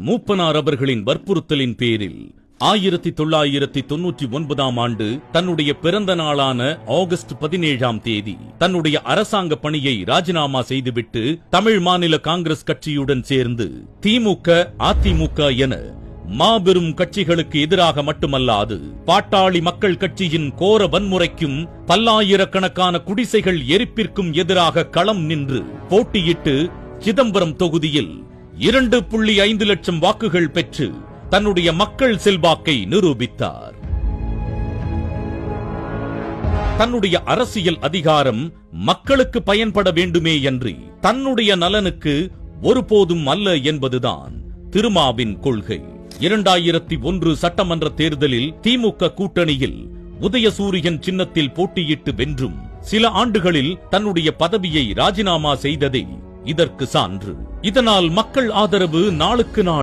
மூப்பனார் அவர்களின் வற்புறுத்தலின் பேரில் 1999ஆம் ஆண்டு தன்னுடைய பிறந்த நாளான ஆகஸ்ட் 17ஆம் தேதி தன்னுடைய அரசாங்க பணியை ராஜினாமா செய்துவிட்டு தமிழ் மாநில காங்கிரஸ் கட்சியுடன் சேர்ந்து திமுக, அதிமுக என மாபெரும் கட்சிகளுக்கு எதிராக மட்டுமல்லாது பாட்டாளி மக்கள் கட்சியின் கோர வன்முறைக்கும் பல்லாயிரக்கணக்கான குடிசைகள் எரிப்பிற்கும் எதிராக களம் நின்று போட்டியிட்டு சிதம்பரம் தொகுதியில் 2.5 லட்சம் வாக்குகள் பெற்று தன்னுடைய மக்கள் செல்வாக்கை நிரூபித்தார். தன்னுடைய அரசியல் அதிகாரம் மக்களுக்கு பயன்பட வேண்டுமே அன்றி தன்னுடைய நலனுக்கு ஒருபோதும் அல்ல என்பதுதான் திருமாவின் கொள்கை. 2001 சட்டமன்ற தேர்தலில் திமுக கூட்டணியில் உதயசூரியன் சின்னத்தில் போட்டியிட்டு வென்றும் சில ஆண்டுகளில் தன்னுடைய பதவியை ராஜினாமா செய்ததே இதற்கு சான்று. இதனால் மக்கள் ஆதரவு நாளுக்கு நாள்